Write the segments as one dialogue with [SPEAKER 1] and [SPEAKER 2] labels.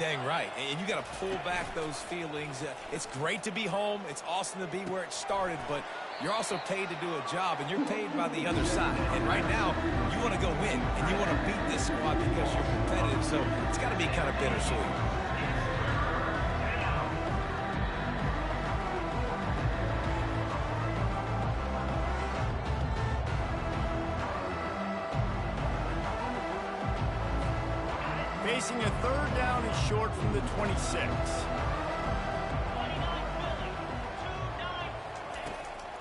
[SPEAKER 1] Dang right, and you got to pull back those feelings. It's great to be home. It's awesome to be where it started, but you're also paid to do a job, and you're paid by the other side. And right now, you want to go win, and you want to beat this squad because you're competitive, so it's got to be kind of bittersweet.
[SPEAKER 2] Facing a third down and short from the 26.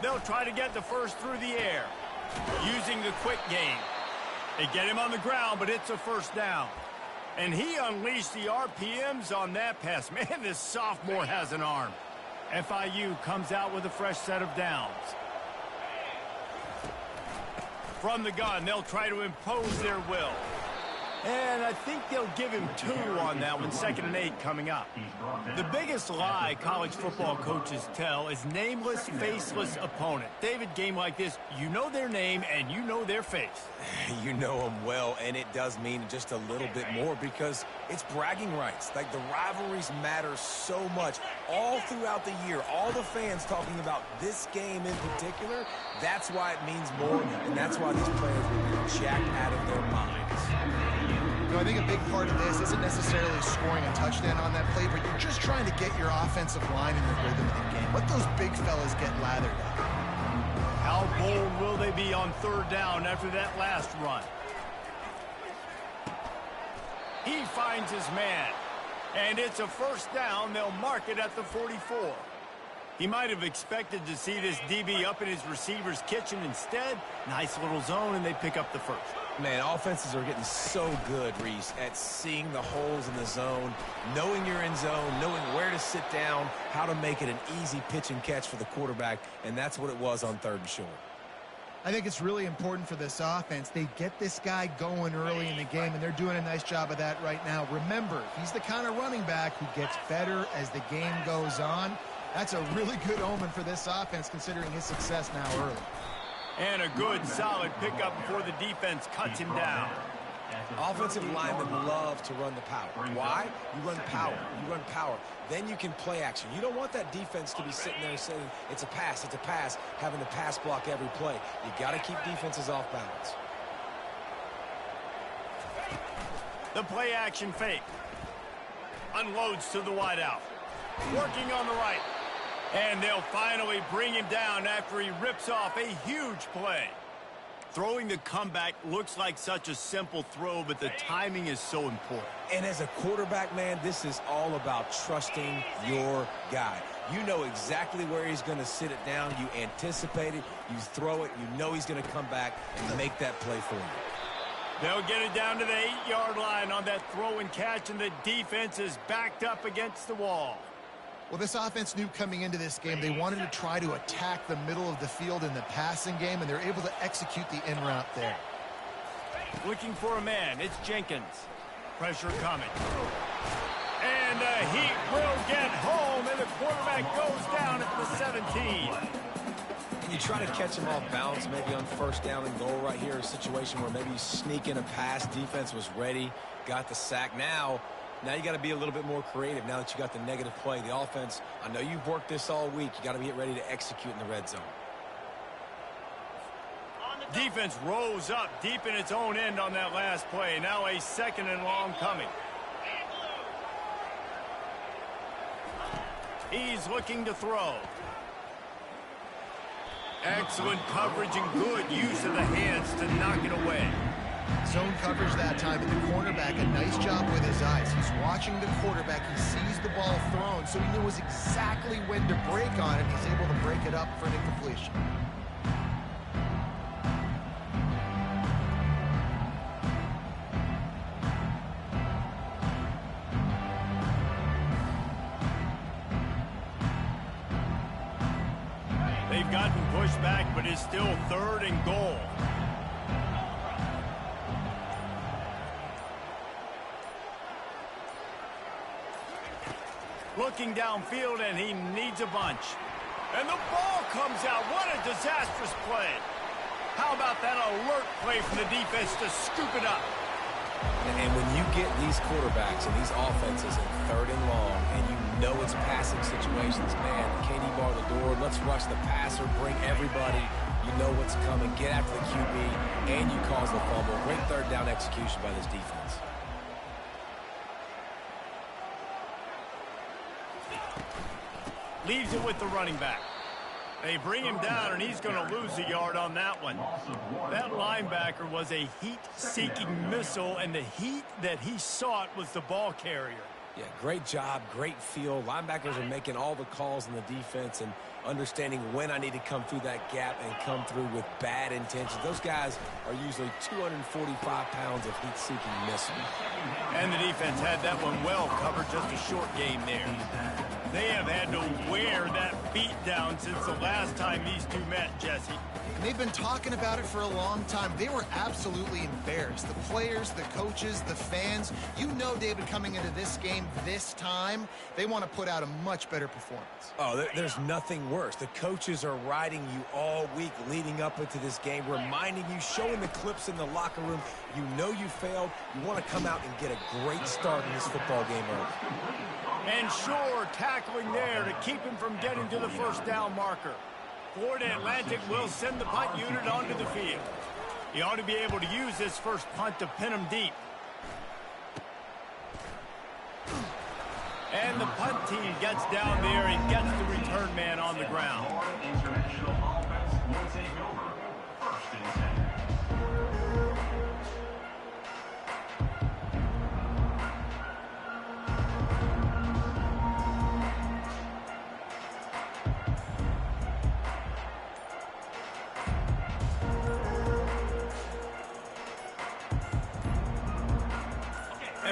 [SPEAKER 2] They'll try to get the first through the air, using the quick game. They get him on the ground, but it's a first down. And he unleashed the RPMs on that pass. Man, this sophomore has an arm. FIU comes out with a fresh set of downs. From the gun, they'll try to impose their will. And I think they'll give him 2 on that one, 2nd and 8 coming up. The biggest lie college football coaches tell is nameless, faceless opponent. David, game like this, you know their name and you know their face.
[SPEAKER 1] You know them well, and it does mean just a little bit more because it's bragging rights. Like, the rivalries matter so much all throughout the year. All the fans talking about this game in particular, that's why it means more, and that's why these players will be jacked out of their minds.
[SPEAKER 3] You know, I think a big part of this isn't necessarily scoring a touchdown on that play, but you're just trying to get your offensive line in the rhythm of the game. Let those big fellas get lathered up.
[SPEAKER 2] How bold will they be on third down after that last run? He finds his man, and it's a first down. They'll mark it at the 44. He might have expected to see this DB up in his receiver's kitchen. Instead, nice little zone, and they pick up the first.
[SPEAKER 1] Man, offenses are getting so good, Reese, at seeing the holes in the zone, knowing you're in zone, knowing where to sit down, how to make it an easy pitch and catch for the quarterback, and that's what it was on 3rd and short.
[SPEAKER 3] I think it's really important for this offense. They get this guy going early in the game, and they're doing a nice job of that right now. Remember, he's the kind of running back who gets better as the game goes on. That's a really good omen for this offense, considering his success now early.
[SPEAKER 2] And a good, solid pickup before the defense cuts him down.
[SPEAKER 1] Offensive linemen love to run the power. Why? You run power. You run power. Then you can play action. You don't want that defense to be sitting there saying, it's a pass, having to pass block every play. You got to keep defenses off balance.
[SPEAKER 2] The play action fake. Unloads to the wideout. Working on the right. And they'll finally bring him down after he rips off a huge play. Throwing the comeback looks like such a simple throw, but the timing is so important.
[SPEAKER 1] And as a quarterback, man, this is all about trusting your guy. You know exactly where he's going to sit it down. You anticipate it. You throw it. You know he's going to come back and make that play for you.
[SPEAKER 2] They'll get it down to the 8-yard line on that throw and catch, and the defense is backed up against the wall.
[SPEAKER 3] Well, this offense knew coming into this game they wanted to try to attack the middle of the field in the passing game, and they're able to execute the in route there.
[SPEAKER 2] Looking for a man. It's Jenkins. Pressure coming. And the Heat will get home, and the quarterback goes down at the 17.
[SPEAKER 1] And you try to catch him off balance, maybe on 1st down and goal right here, a situation where maybe you sneak in a pass. Defense was ready, got the sack. Now you got to be a little bit more creative now that you got the negative play. The offense, I know you've worked this all week. You got to get ready to execute in the red zone.
[SPEAKER 2] Defense rose up deep in its own end on that last play. Now a 2nd and long coming. He's looking to throw. Excellent coverage and good use of the hands to knock it away.
[SPEAKER 3] Zone coverage that time, and the cornerback, a nice job with his eyes. He's watching the quarterback. He sees the ball thrown, so he knows exactly when to break on it. He's able to break it up for an incompletion.
[SPEAKER 2] They've gotten pushed back, but it's still 3rd and goal. Looking downfield, and he needs a bunch. And the ball comes out. What a disastrous play. How about that alert play from the defense to scoop it up?
[SPEAKER 1] And when you get these quarterbacks and these offenses in 3rd and long, and you know it's passing situations, man, KD bar the door, let's rush the passer, bring everybody. You know what's coming. Get after the QB, and you cause the fumble. Great 3rd down execution by this defense.
[SPEAKER 2] Leaves it with the running back. They bring him down, and he's going to lose a yard on that one. That linebacker was a heat-seeking missile, and the heat that he sought was the ball carrier.
[SPEAKER 1] Yeah, great job, great feel. Linebackers are making all the calls in the defense and understanding when I need to come through that gap and come through with bad intentions. Those guys are usually 245 pounds of heat-seeking missile.
[SPEAKER 2] And the defense had that one well covered, just a short game there. They have had to wear that beat down since the last time these two met, Jesse.
[SPEAKER 3] And they've been talking about it for a long time. They were absolutely embarrassed. The players, the coaches, the fans. You know, David, coming into this game this time, they want to put out a much better performance.
[SPEAKER 1] Oh, there's nothing worse. The coaches are riding you all week leading up into this game, reminding you, showing the clips in the locker room. You know you failed. You want to come out and get a great start in this football game early.
[SPEAKER 2] And sure, tackling there to keep him from getting to the 1st down marker. Florida Atlantic will send the punt unit onto the field. He ought to be able to use this first punt to pin him deep. And the punt team gets down there and gets the return man on the ground.
[SPEAKER 4] International offense will take over 1st and 10.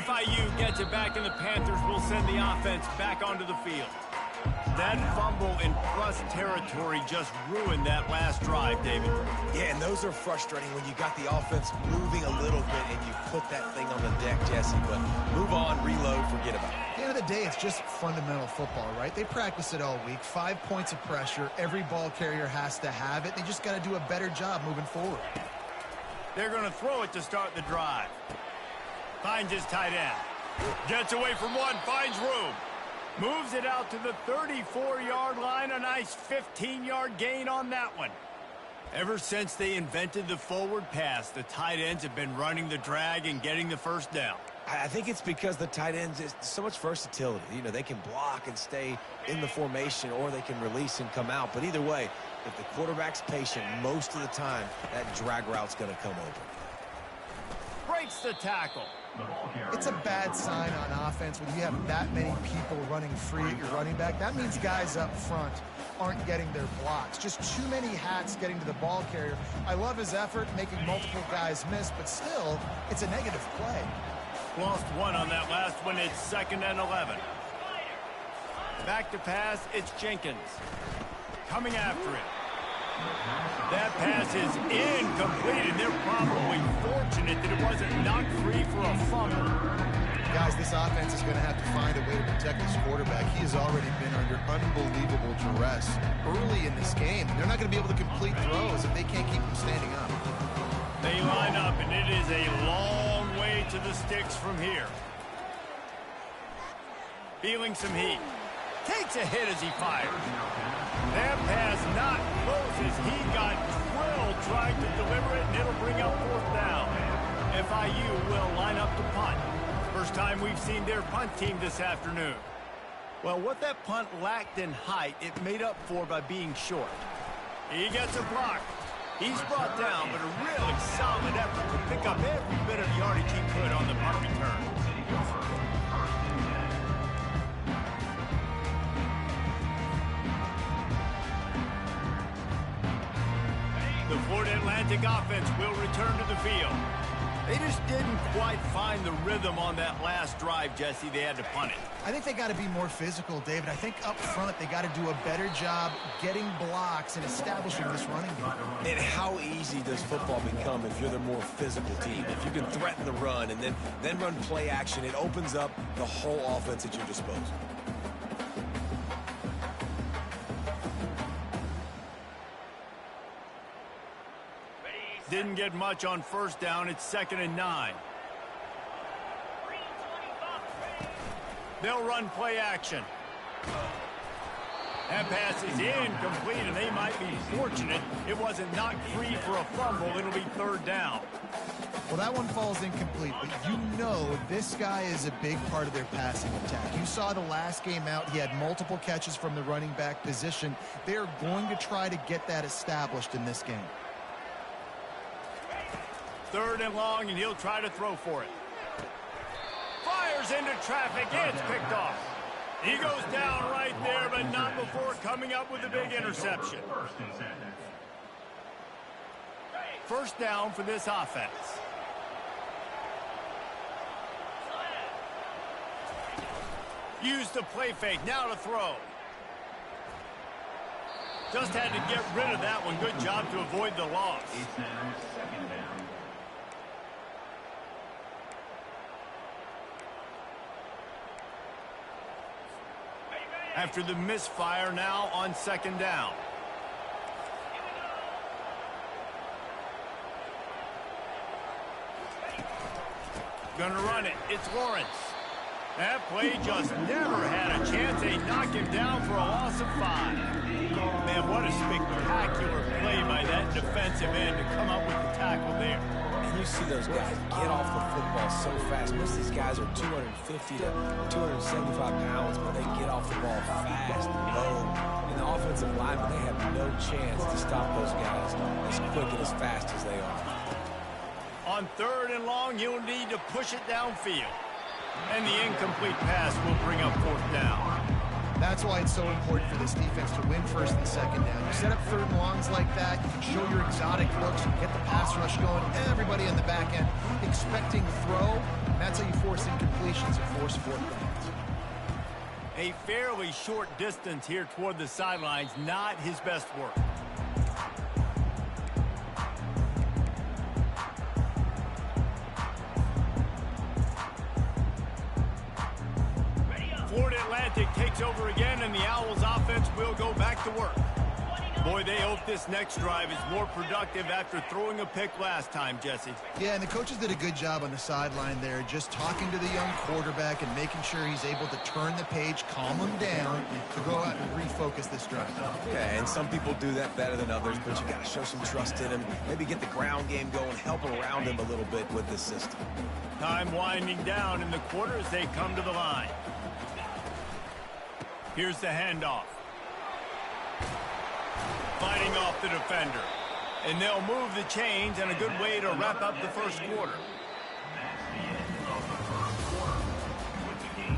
[SPEAKER 2] FIU gets it back, and the Panthers will send the offense back onto the field. That fumble in plus territory just ruined that last drive, David.
[SPEAKER 1] Yeah, and those are frustrating when you got the offense moving a little bit and you put that thing on the deck, Jesse. But move on, reload, forget about it.
[SPEAKER 3] At the end of the day, it's just fundamental football, right? They practice it all week. 5 points of pressure. Every ball carrier has to have it. They just got to do a better job moving forward.
[SPEAKER 2] They're going to throw it to start the drive. Finds his tight end. Gets away from one, finds room. Moves it out to the 34-yard line. A nice 15-yard gain on that one. Ever since they invented the forward pass, the tight ends have been running the drag and getting the 1st down.
[SPEAKER 1] I think it's because the tight ends is so much versatility. You know, they can block and stay in the formation, or they can release and come out. But either way, if the quarterback's patient, most of the time, that drag route's going to come open.
[SPEAKER 2] Breaks the tackle.
[SPEAKER 3] It's a bad sign on offense when you have that many people running free at your running back. That means guys up front aren't getting their blocks. Just too many hats getting to the ball carrier. I love his effort, making multiple guys miss, but still, it's a negative play.
[SPEAKER 2] Lost one on that last one. It's 2nd and 11. Back to pass, it's Jenkins. Coming after it. That pass is incomplete, and they're probably fortunate that it wasn't knocked free for a fumble.
[SPEAKER 3] Guys, this offense is going to have to find a way to protect this quarterback. He has already been under unbelievable duress early in this game. They're not going to be able to complete throws if they can't keep him standing up.
[SPEAKER 2] They line up, and it is a long way to the sticks from here. Feeling some heat. Takes a hit as he fires. That pass not close as he got drilled trying to deliver it, and it'll bring up 4th down. FIU will line up to punt. First time we've seen their punt team this afternoon. Well, what that punt lacked in height, it made up for by being short. He gets a block. He's brought down, but a really solid effort to pick up every bit of yardage he could on the punt return. The Florida Atlantic offense will return to the field. They just didn't quite find the rhythm on that last drive, Jesse. They had to punt it.
[SPEAKER 3] I think they got to be more physical, David. I think up front they got to do a better job getting blocks and establishing this running game.
[SPEAKER 1] And how easy does football become if you're the more physical team? If you can threaten the run and then run play action, it opens up the whole offense at your disposal.
[SPEAKER 2] Didn't get much on 1st down. It's 2nd and 9. They'll run play action. That pass is incomplete, and they might be fortunate it wasn't knocked free for a fumble. It'll be third down.
[SPEAKER 3] Well, that one falls incomplete, but you know this guy is a big part of their passing attack. You saw the last game out, he had multiple catches from the running back position. They're going to try to get that established in this game.
[SPEAKER 2] Third and long, and he'll try to throw for it. Fires into traffic, it's picked off. He goes down right there, but not before coming up with a big interception. First down for this offense. Use the play fake, now to throw. Just had to get rid of that one. Good job to avoid the loss.
[SPEAKER 4] It's now second down.
[SPEAKER 2] After the misfire, now on second down. Gonna run it. It's Lawrence. That play just never had a chance. They knock him down for a loss of 5. Man, what a spectacular play by that defensive end to come up with the tackle there.
[SPEAKER 1] And you see those guys get off the football so fast. Most of these guys are 250 to 275 pounds, but they get off the ball fast and low. And the offensive linemen, they have no chance to stop those guys as quick and as fast as they are.
[SPEAKER 2] On third and long, you'll need to push it downfield. And the incomplete pass will bring up fourth down.
[SPEAKER 3] That's why it's so important for this defense to win first and second down. You set up third and longs like that, you can show your exotic looks, you get the pass rush going, everybody on the back end expecting throw, and that's how you force incompletions and force fourth downs.
[SPEAKER 2] A fairly short distance here toward the sidelines, not his best work. Florida Atlantic takes over again, and the Owls offense will go back to work. Boy, they hope this next drive is more productive after throwing a pick last time, Jesse.
[SPEAKER 3] Yeah, and the coaches did a good job on the sideline there, just talking to the young quarterback and making sure he's able to turn the page, calm him down, to go out and refocus this drive.
[SPEAKER 1] Yeah, and some people do that better than others, but you got to show some trust in him, maybe get the ground game going, help around him a little bit with this system.
[SPEAKER 2] Time winding down in the quarter as they come to the line. Here's the handoff. Fighting off the defender. And they'll move the chains, and a good way to wrap up the first quarter.
[SPEAKER 4] That's the end of the first quarter, with the game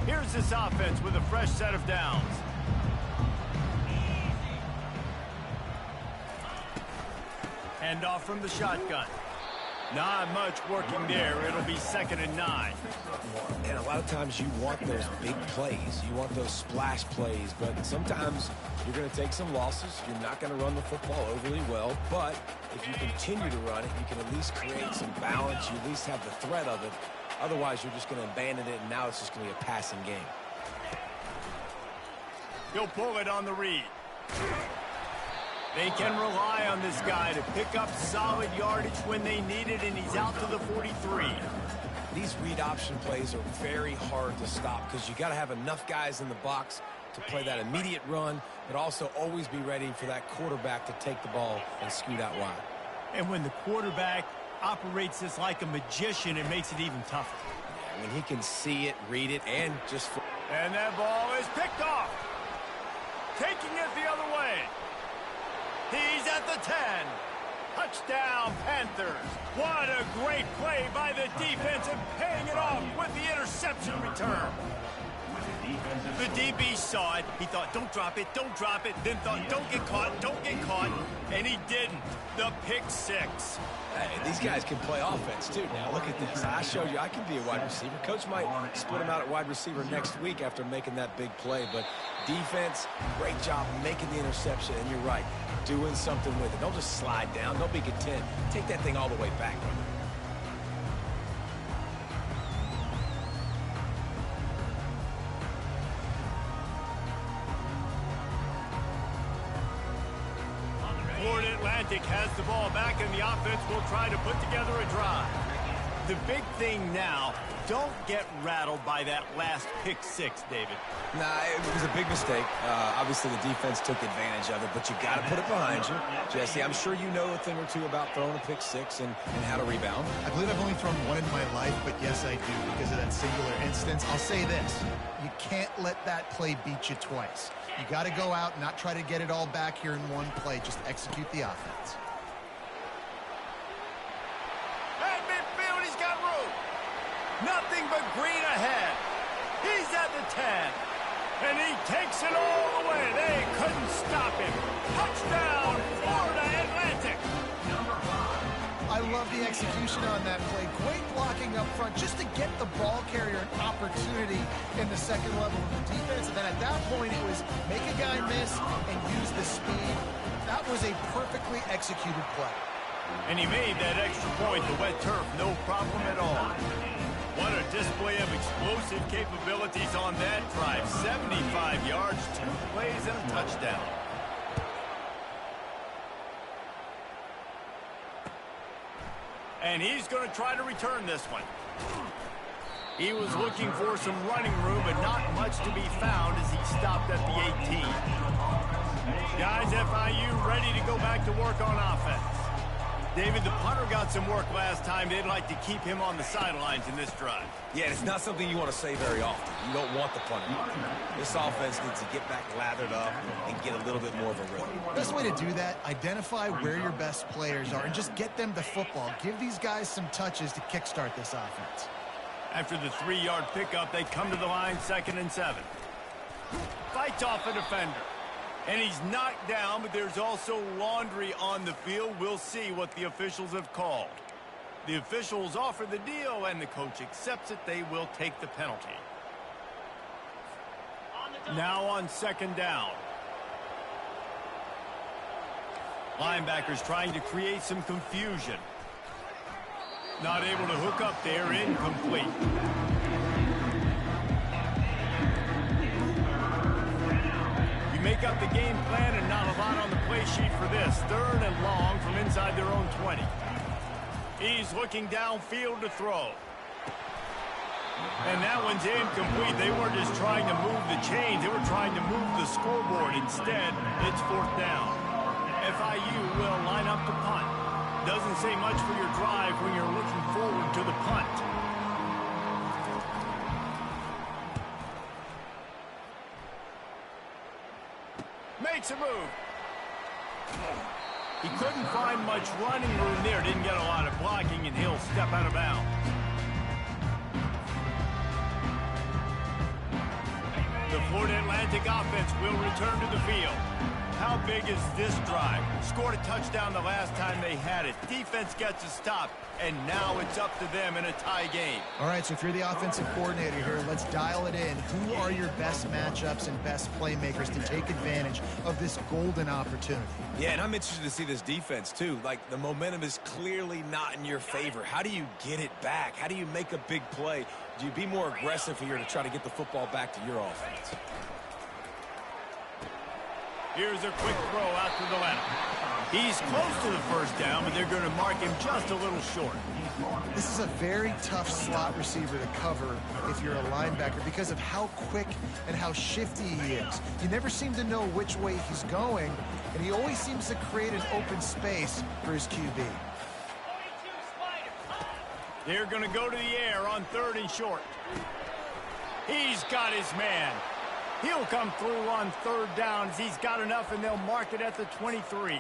[SPEAKER 4] scoreless.
[SPEAKER 2] Here's this offense with a fresh set of downs. Handoff from the shotgun. Not much working there. It'll be 2nd and 9.
[SPEAKER 1] And a lot of times you want those big plays. You want those splash plays, but sometimes you're going to take some losses. You're not going to run the football overly well, but if you continue to run it, you can at least create some balance. You at least have the threat of it. Otherwise, you're just going to abandon it, and now it's just going to be a passing game.
[SPEAKER 2] He'll pull it on the read. They can rely on this guy to pick up solid yardage when they need it, and he's out to the 43.
[SPEAKER 1] These read option plays are very hard to stop because you got to have enough guys in the box to play that immediate run, but also always be ready for that quarterback to take the ball and scoot out wide.
[SPEAKER 2] And when the quarterback operates this like a magician, it makes it even tougher.
[SPEAKER 1] When he can see it, read it, and just...
[SPEAKER 2] And that ball is picked off. Taking it the other way. He's at the 10. Touchdown, Panthers. What a great play by the defense and paying it off with the interception return. The DB saw it. He thought, don't drop it, don't drop it. Then thought, don't get caught, and he didn't. The pick 6.
[SPEAKER 1] Hey, these guys can play offense, too. Now, look at this. I showed you I can be a wide receiver. Coach might split him out at wide receiver next week after making that big play. But defense, great job making the interception. And you're right, doing something with it. Don't just slide down. Don't be content. Take that thing all the way back.
[SPEAKER 2] Florida Atlantic has the ball back, and the offense will try to put together a drive. The big thing now, don't get rattled by that last pick six, David.
[SPEAKER 1] Nah, it was a big mistake. Obviously, the defense took advantage of it, but you got to put it behind you. Jesse, I'm sure you know a thing or two about throwing a pick six and how to rebound.
[SPEAKER 3] I believe I've only thrown one in my life, but yes, I do because of that singular instance. I'll say this. You can't let that play beat you twice. You got to go out and not try to get it all back here in one play. Just execute the offense.
[SPEAKER 2] Nothing but green ahead. He's at the 10. And he takes it all the way. They couldn't stop him. Touchdown, Florida Atlantic.
[SPEAKER 3] I love the execution on that play. Great blocking up front just to get the ball carrier an opportunity in the second level of the defense. And then at that point, it was make a guy miss and use the speed. That was a perfectly executed play.
[SPEAKER 2] And he made that extra point. The wet turf, no problem at all. What a display of explosive capabilities on that drive. 75 yards, 2 plays, and a touchdown. And he's going to try to return this one. He was looking for some running room, but not much to be found as he stopped at the 18. Guys, FIU ready to go back to work on offense. David, the punter got some work last time. They'd like to keep him on the sidelines in this drive.
[SPEAKER 1] Yeah, it's not something you want to say very often. You don't want the punter. This offense needs to get back lathered up and get a little bit more of a rhythm.
[SPEAKER 3] Best way to do that, identify where your best players are and just get them the football. Give these guys some touches to kickstart this offense.
[SPEAKER 2] After the 3-yard pickup, they come to the line 2nd and 7. Fights off a defender. And he's knocked down, but there's also laundry on the field. We'll see what the officials have called. The officials offer the deal, and the coach accepts it. They will take the penalty. Now on 2nd down. Linebackers trying to create some confusion. Not able to hook up there, incomplete. Make up the game plan and not a lot on the play sheet for this. 3rd and long from inside their own 20. He's looking downfield to throw. And that one's incomplete. They weren't just trying to move the chains. They were trying to move the scoreboard. Instead, it's 4th down. FIU will line up to punt. Doesn't say much for your drive when you're looking forward to the punt. Makes a move. He couldn't find much running room there. Didn't get a lot of blocking, and he'll step out of bounds. The Florida Atlantic offense will return to the field. How big is this drive? Scored a touchdown the last time they had it. Defense gets a stop, and now it's up to them in a tie game.
[SPEAKER 3] All right, so if you're the offensive coordinator here, let's dial it in. Who are your best matchups and best playmakers to take advantage of this golden opportunity?
[SPEAKER 1] Yeah, and I'm interested to see this defense, too. Like, the momentum is clearly not in your favor. How do you get it back? How do you make a big play? Do you be more aggressive here to try to get the football back to your offense?
[SPEAKER 2] Here's a quick throw out to the left. He's close to the 1st down, but they're going to mark him just a little short.
[SPEAKER 3] This is a very tough slot receiver to cover if you're a linebacker because of how quick and how shifty he is. You never seem to know which way he's going, and he always seems to create an open space for his QB.
[SPEAKER 2] They're going to go to the air on 3rd and short. He's got his man. He'll come through on 3rd down as he's got enough, and they'll mark it at the 23.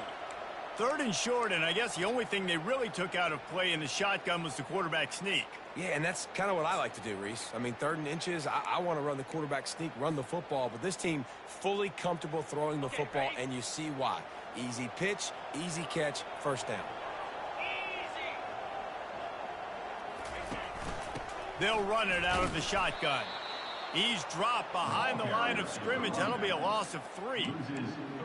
[SPEAKER 2] 3rd and short, and I guess the only thing they really took out of play in the shotgun was the quarterback sneak.
[SPEAKER 1] Yeah, and that's kind of what I like to do, Reese. I mean, 3rd and inches, I want to run the quarterback sneak, run the football, but this team fully comfortable throwing the football, and you see why. Easy pitch, easy catch, 1st down.
[SPEAKER 2] They'll run it out of the shotgun. He's dropped behind the line of scrimmage. That'll be a loss of 3.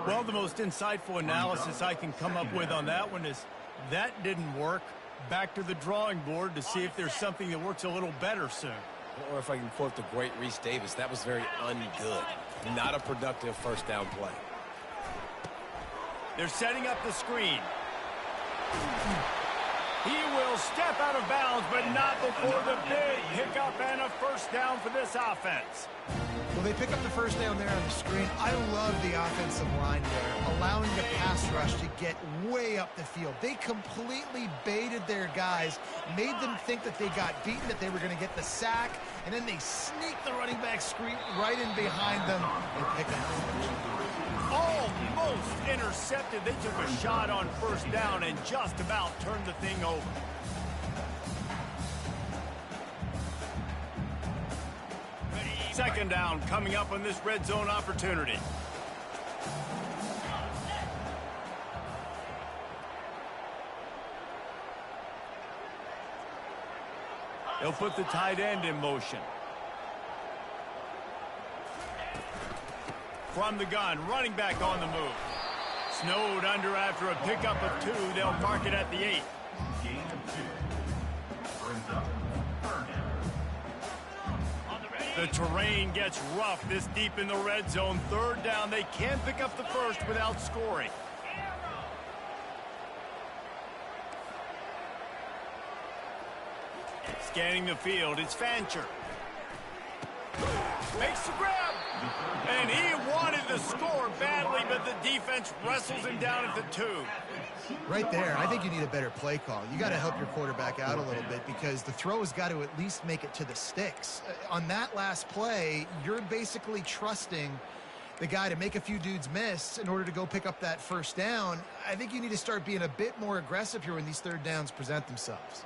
[SPEAKER 2] Well, the most insightful analysis I can come up with on that one is that didn't work. Back to the drawing board to see if there's something that works a little better soon.
[SPEAKER 1] Or if I can quote the great Reese Davis, that was very ungood. Not a productive 1st down play.
[SPEAKER 2] They're setting up the screen. He will step out of bounds, but not before the big pickup and a first down for this offense.
[SPEAKER 3] Well, they pick up the first down there on the screen. I love the offensive line there, allowing the pass rush to get way up the field. They completely baited their guys, made them think that they got beaten, that they were going to get the sack, and then they sneaked the running back screen right in behind them and picked up the first down.
[SPEAKER 2] Almost intercepted. They took a shot on first down and just about turned the thing over. Second down coming up on this red zone opportunity. They'll put the tight end in motion. From the gun, running back on the move. Snowed under after a pickup of 2. They'll mark it at the 8.
[SPEAKER 4] Gain of 2. Brings up 3rd down.
[SPEAKER 2] The terrain gets rough this deep in the red zone. 3rd down. They can pick up the first without scoring. Scanning the field, it's Fancher. Makes the grab. And he wanted the score badly, but the defense wrestles him down at the 2.
[SPEAKER 3] Right there, I think you need a better play call. You got to help your quarterback out a little bit because the throw has got to at least make it to the sticks. On that last play, you're basically trusting the guy to make a few dudes miss in order to go pick up that first down. I think you need to start being a bit more aggressive here when these 3rd downs present themselves.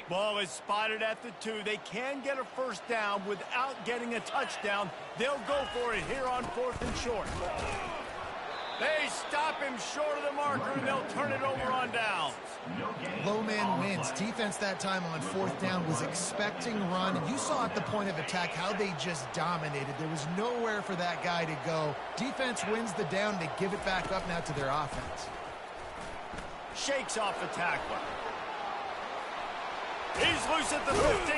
[SPEAKER 2] Ball is spotted at the 2. They can get a first down without getting a touchdown. They'll go for it here on 4th and short. They stop him short of the marker, and they'll turn it over on downs.
[SPEAKER 3] Low man wins. Defense that time on 4th down was expecting run. You saw at the point of attack how they just dominated. There was nowhere for that guy to go. Defense wins the down. They give it back up now to their offense.
[SPEAKER 2] Shakes off the tackler. He's loose at the 15.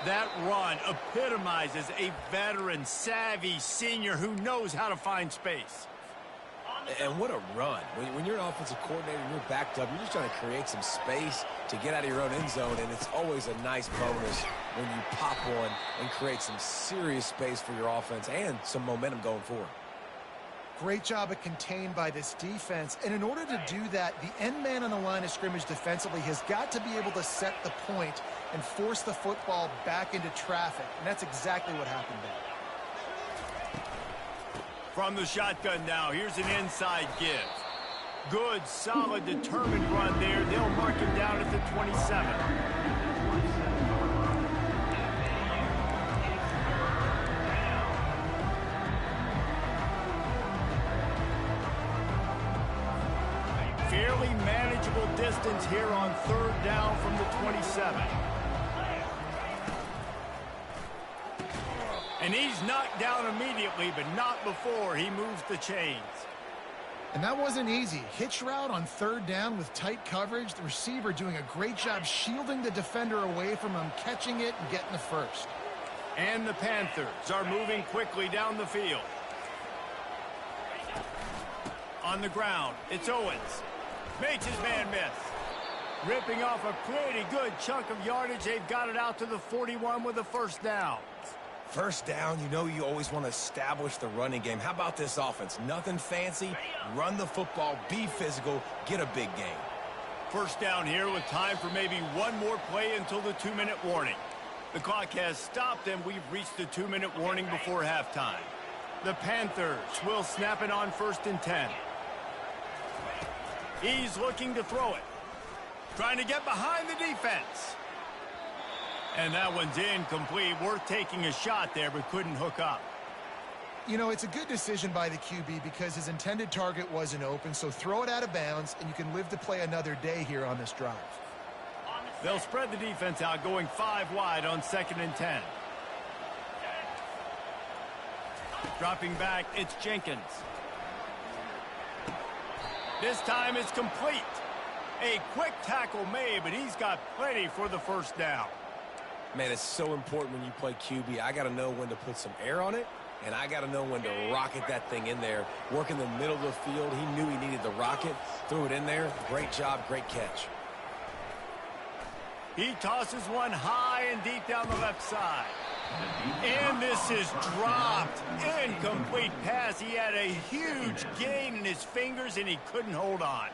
[SPEAKER 2] That run epitomizes a veteran, savvy senior who knows how to find space.
[SPEAKER 1] And what a run. When you're an offensive coordinator and you're backed up, you're just trying to create some space to get out of your own end zone, and it's always a nice bonus when you pop one and create some serious space for your offense and some momentum going forward.
[SPEAKER 3] Great job of contained by this defense. And in order to do that, the end man on the line of scrimmage defensively has got to be able to set the point and force the football back into traffic. And that's exactly what happened there.
[SPEAKER 2] From the shotgun now, here's an inside give. Good, solid, determined run there. They'll mark him down at the 27. Fairly manageable distance here on 3rd down from the 27. And he's knocked down immediately, but not before he moves the chains.
[SPEAKER 3] And that wasn't easy. Hitch route on 3rd down with tight coverage. The receiver doing a great job shielding the defender away from him, catching it and getting the first.
[SPEAKER 2] And the Panthers are moving quickly down the field. On the ground, it's Owens. Makes his man miss. Ripping off a pretty good chunk of yardage. They've got it out to the 41 with a first down.
[SPEAKER 1] First down, you know you always want to establish the running game. How about this offense? Nothing fancy. Run the football, be physical, get a big gain.
[SPEAKER 2] First down here with time for maybe one more play until the 2-minute warning. The clock has stopped and we've reached the 2-minute warning before halftime. The Panthers will snap it on 1st and 10. He's looking to throw it. Trying to get behind the defense. And that one's incomplete. Worth taking a shot there, but couldn't hook up.
[SPEAKER 3] You know, it's a good decision by the QB because his intended target wasn't open, so throw it out of bounds, and you can live to play another day here on this drive.
[SPEAKER 2] They'll spread the defense out, going 5 wide on 2nd and 10. Dropping back, it's Jenkins. This time it's complete. A quick tackle made, but he's got plenty for the first down.
[SPEAKER 1] Man, it's so important when you play QB. I got to know when to put some air on it, and I got to know when to rocket that thing in there. Work in the middle of the field. He knew he needed the rocket, threw it in there. Great job, great catch.
[SPEAKER 2] He tosses one high and deep down the left side. And this is dropped. Incomplete pass. He had a huge gain in his fingers, and he couldn't hold on.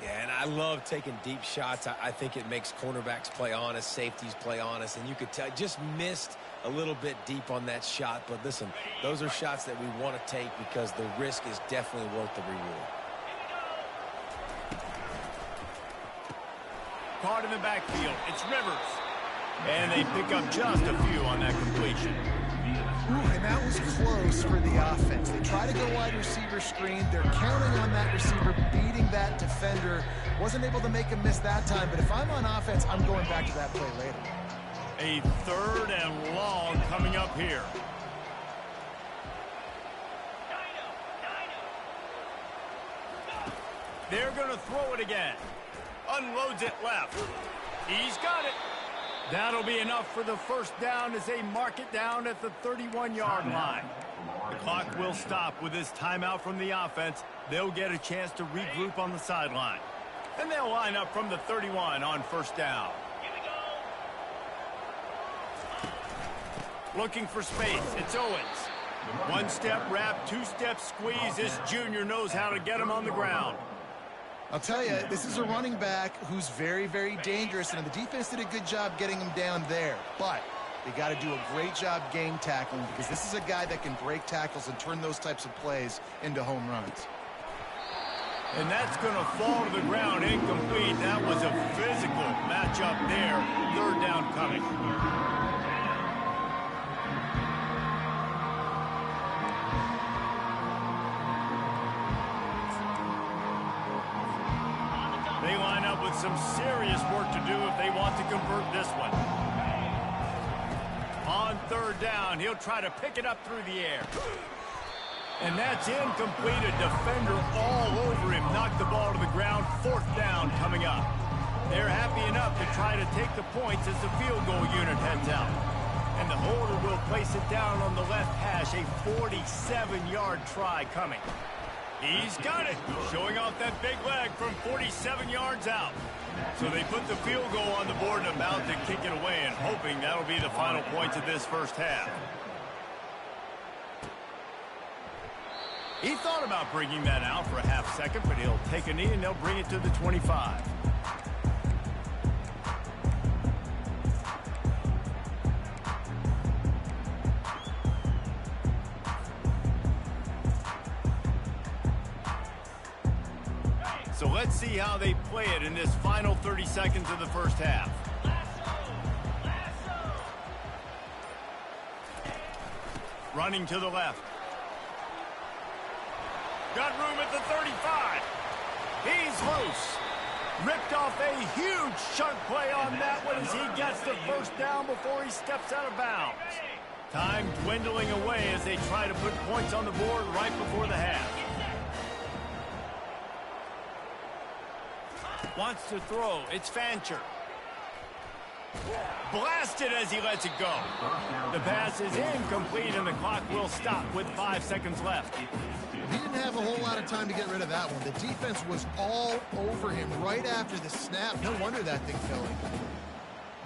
[SPEAKER 1] Yeah, and I love taking deep shots. I think it makes cornerbacks play honest, safeties play honest, and you could tell just missed a little bit deep on that shot. But listen, those are shots that we want to take because the risk is definitely worth the reward.
[SPEAKER 2] Caught in the backfield. It's Rivers. And they pick up just a few on that completion.
[SPEAKER 3] And that was close for the offense. They try to go wide receiver screen. They're counting on that receiver beating that defender. Wasn't able to make him miss that time, but if I'm on offense, I'm going back to that play later.
[SPEAKER 2] A 3rd and long coming up here. They're going to throw it again. Unloads it left. He's got it. That'll be enough for the first down as they mark it down at the 31-yard line. The clock will stop with this timeout from the offense. They'll get a chance to regroup on the sideline. And they'll line up from the 31 on first down. Looking for space. It's Owens. One-step wrap, two-step squeeze. This junior knows how to get him on the ground.
[SPEAKER 3] I'll tell you, this is a running back who's very, very dangerous, and the defense did a good job getting him down there. But they got to do a great job game tackling because this is a guy that can break tackles and turn those types of plays into home runs.
[SPEAKER 2] And that's going to fall to the ground incomplete. That was a physical matchup there. 3rd down coming. They line up with some serious work to do if they want to convert this one. On 3rd down, he'll try to pick it up through the air. And that's incomplete. A defender all over him. Knocked the ball to the ground. 4th down coming up. They're happy enough to try to take the points as the field goal unit heads out. And the holder will place it down on the left hash. A 47-yard try coming. He's got it, showing off that big leg from 47 yards out. So they put the field goal on the board and about to kick it away and hoping that'll be the final points of this first half. He thought about bringing that out for a half second, but he'll take a knee and they'll bring it to the 25. So let's see how they play it in this final 30 seconds of the first half. Running to the left. Got room at the 35. He's loose. Ripped off a huge chunk play on that one as he gets the first down before he steps out of bounds. Time dwindling away as they try to put points on the board right before the half. Wants to throw. It's Fancher. Blasted as he lets it go. The pass is incomplete and the clock will stop with 5 seconds left.
[SPEAKER 3] He didn't have a whole lot of time to get rid of that one. The defense was all over him right after the snap. No wonder that thing fell in.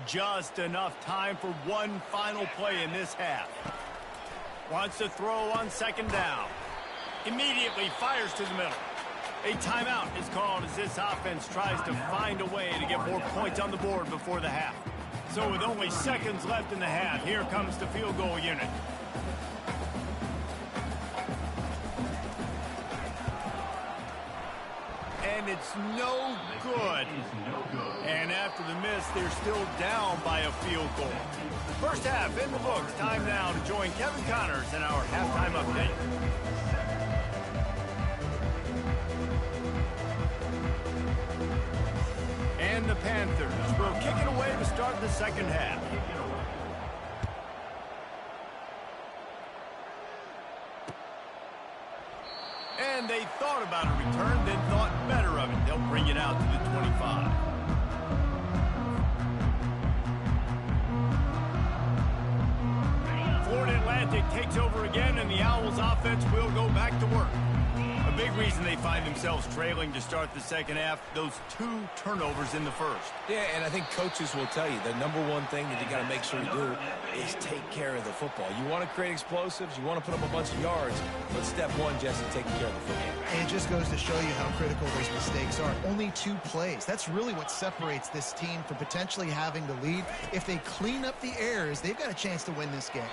[SPEAKER 2] Just enough time for one final play in this half. Wants to throw on 2nd down. Immediately fires to the middle. A timeout is called as this offense tries to find a way to get more points on the board before the half. So with only seconds left in the half, here comes the field goal unit. And it's no good. And after the miss, they're still down by a field goal. First half in the books. Time now to join Kevin Connors in our halftime update. And the Panthers will kick it away to start the second half. And they thought about a return, then thought better of it. They'll bring it out to the 25. Atlantic takes over again, and the Owls offense will go back to work. A big reason they find themselves trailing to start the second half, those 2 turnovers in the first.
[SPEAKER 1] Yeah, and I think coaches will tell you the number one thing that you got to make sure you do is take care of the football. You want to create explosives, you want to put up a bunch of yards, but step one, Jesse, taking care of the football.
[SPEAKER 3] And it just goes to show you how critical those mistakes are. Only 2 plays. That's really what separates this team from potentially having the lead. If they clean up the errors, they've got a chance to win this game.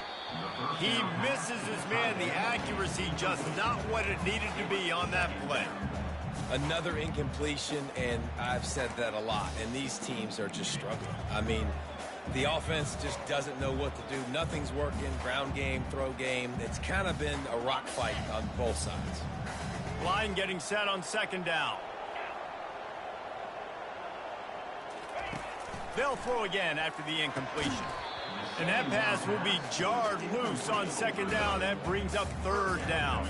[SPEAKER 2] He misses his man. The accuracy just not what it needed to be on that play.
[SPEAKER 1] Another incompletion, and I've said that a lot, and these teams are just struggling. I mean, the offense just doesn't know what to do. Nothing's working. Ground game, throw game. It's kind of been a rock fight on both sides.
[SPEAKER 2] Line getting set on second down. They'll throw again after the incompletion. And that pass will be jarred loose on second down. That brings up third down.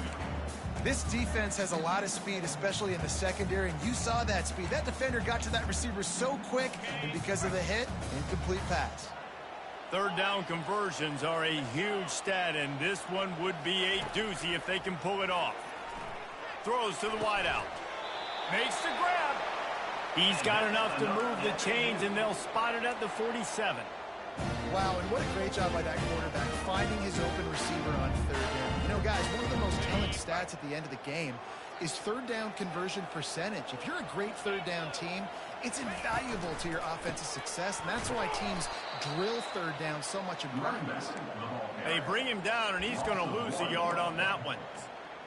[SPEAKER 3] This defense has a lot of speed, especially in the secondary, and you saw that speed. That defender got to that receiver so quick, and because of the hit, incomplete pass.
[SPEAKER 2] Third down conversions are a huge stat, and this one would be a doozy if they can pull it off. Throws to the wideout. Makes the grab. He's got enough to move the chains, and they'll spot it at the 47.
[SPEAKER 3] Wow, and what a great job by that quarterback, finding his open receiver on third down. You know, guys, one of the most telling stats at the end of the game is third down conversion percentage. If you're a great third down team, it's invaluable to your offensive success, and that's why teams drill third down so much in practice.
[SPEAKER 2] They bring him down, and he's going to lose a yard on that one.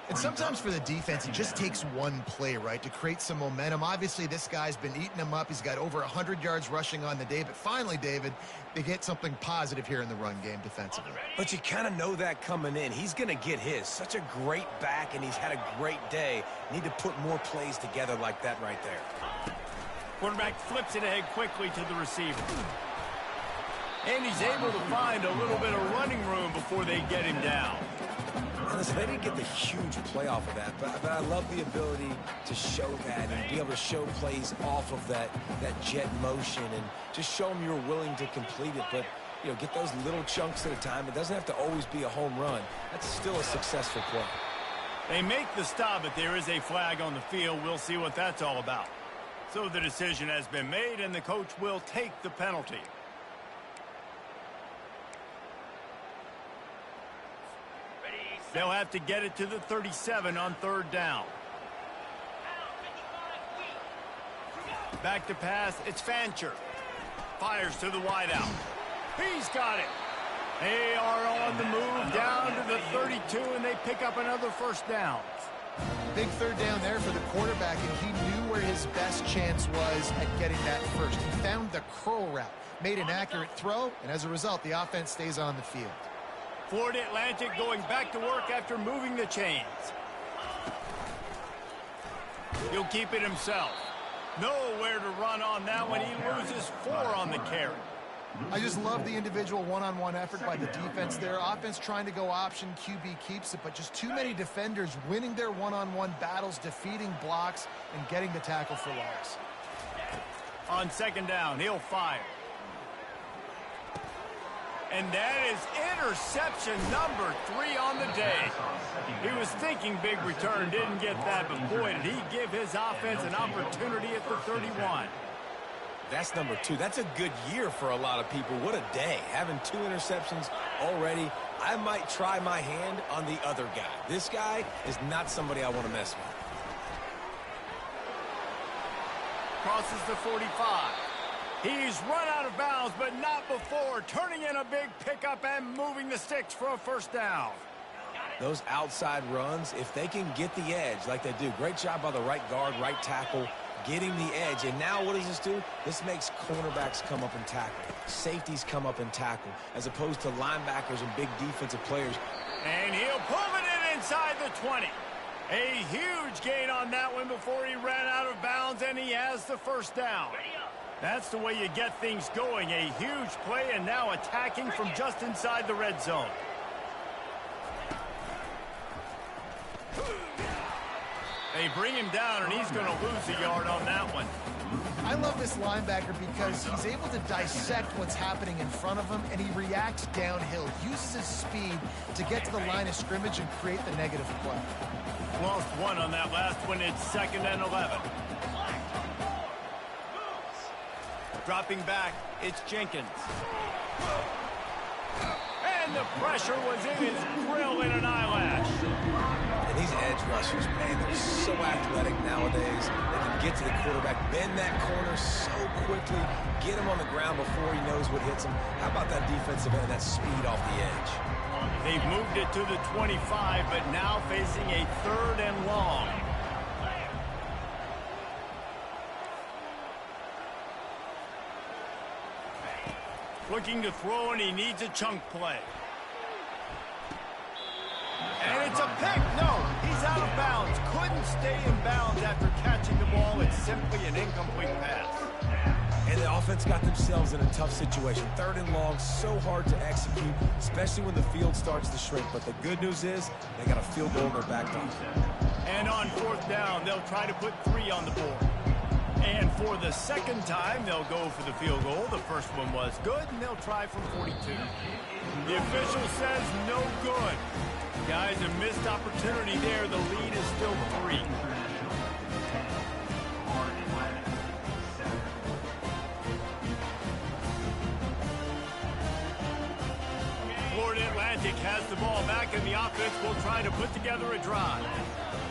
[SPEAKER 3] And sometimes for the defense, it just takes one play, right, to create some momentum. Obviously, this guy's been eating them up. He's got over 100 yards rushing on the day. But finally, David, they get something positive here in the run game defensively.
[SPEAKER 1] But you kind of know that coming in. He's going to get his. Such a great back, and he's had a great day. Need to put more plays together like that right there.
[SPEAKER 2] Quarterback flips it ahead quickly to the receiver. And he's able to find a little bit of running room before they get him down.
[SPEAKER 1] Listen, they didn't get the huge play off of that, but I love the ability to show that and be able to show plays off of that jet motion and just show them you're willing to complete it. But, you know, get those little chunks at a time. It doesn't have to always be a home run. That's still a successful play.
[SPEAKER 2] They make the stop, but there is a flag on the field. We'll see what that's all about. So the decision has been made, and the coach will take the penalty. They'll have to get it to the 37 on third down. Back to pass, it's Fancher. Fires to the wideout. He's got it. They are on the move down to the 32, and they pick up another first down.
[SPEAKER 3] Big third down there for the quarterback, and he knew where his best chance was at getting that first. He found the curl route, made an accurate throw, and as a result, the offense stays on the field.
[SPEAKER 2] Florida Atlantic going back to work after moving the chains. He'll keep it himself. Nowhere to run on that one. He loses 4 on the carry.
[SPEAKER 3] I just love the individual one-on-one effort by the defense there. Offense trying to go option, QB keeps it, but just too many defenders winning their one-on-one battles, defeating blocks, and getting the tackle for loss.
[SPEAKER 2] On second down, he'll fire. And that is interception number 3 on the day. He was thinking big return, didn't get that, but boy, did he give his offense an opportunity at the 31.
[SPEAKER 1] That's number 2. That's a good year for a lot of people. What a day. Having 2 interceptions already. I might try my hand on the other guy. This guy is not somebody I want to mess with.
[SPEAKER 2] Crosses the 45. He's run out of bounds, but not before turning in a big pickup and moving the sticks for a first down.
[SPEAKER 1] Those outside runs, if they can get the edge like they do, great job by the right guard, right tackle, getting the edge. And now what does this do? This makes cornerbacks come up and tackle. Safeties come up and tackle, as opposed to linebackers and big defensive players.
[SPEAKER 2] And he'll pull it in inside the 20. A huge gain on that one before he ran out of bounds, and he has the first down. That's the way you get things going. A huge play, and now attacking from just inside the red zone. They bring him down, and he's going to lose a yard on that one.
[SPEAKER 3] I love this linebacker because he's able to dissect what's happening in front of him, and he reacts downhill, uses his speed to get to the line of scrimmage and create the negative play.
[SPEAKER 2] Lost one on that last one. It's 2nd and 11. Dropping back, it's Jenkins. And the pressure was in his grill in an eyelash.
[SPEAKER 1] And these edge rushers, man, they're so athletic nowadays. They can get to the quarterback, bend that corner so quickly, get him on the ground before he knows what hits him. How about that defensive end, that speed off the edge?
[SPEAKER 2] They've moved it to the 25, but now facing a 3rd and long. Looking to throw, and he needs a chunk play. And it's a pick. No, he's out of bounds. Couldn't stay in bounds after catching the ball. It's simply an incomplete pass.
[SPEAKER 1] And the offense got themselves in a tough situation. 3rd and long, so hard to execute, especially when the field starts to shrink. But the good news is they got a field goal in their back pocket.
[SPEAKER 2] And on 4th down, they'll try to put 3 on the board. And for the 2nd time, they'll go for the field goal. The first one was good, and they'll try from 42. The official says no good. Guys, a missed opportunity there. The lead is still 3. Florida Atlantic has the ball back, and the offense will try to put together a drive.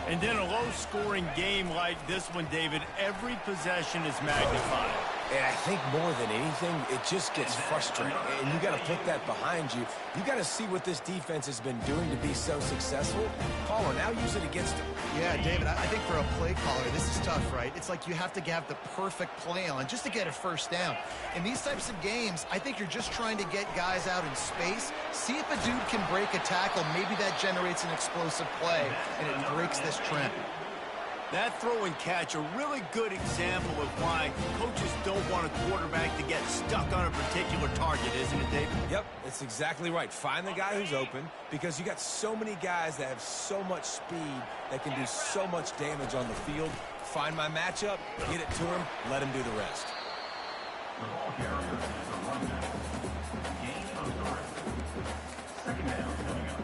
[SPEAKER 2] And in a low-scoring game like this one, David, every possession is magnified.
[SPEAKER 1] And I think more than anything, it just gets frustrating. And you got to put that behind you. You got to see what this defense has been doing to be so successful. Caller, now use it against them.
[SPEAKER 3] Yeah, David, I think for a play caller, this is tough, right? It's like you have to have the perfect play on just to get a first down. In these types of games, I think you're just trying to get guys out in space, see if a dude can break a tackle. Maybe that generates an explosive play, and it breaks this trend.
[SPEAKER 2] That throw and catch, a really good example of why coaches don't want a quarterback to get stuck on a particular target, isn't it, David?
[SPEAKER 1] Yep, that's exactly right. Find the guy who's open, because you got so many guys that have so much speed that can do so much damage on the field. Find my matchup, get it to him, let him do the rest.
[SPEAKER 4] The ball carrier is a runback. Gain of yard. 2nd down coming up.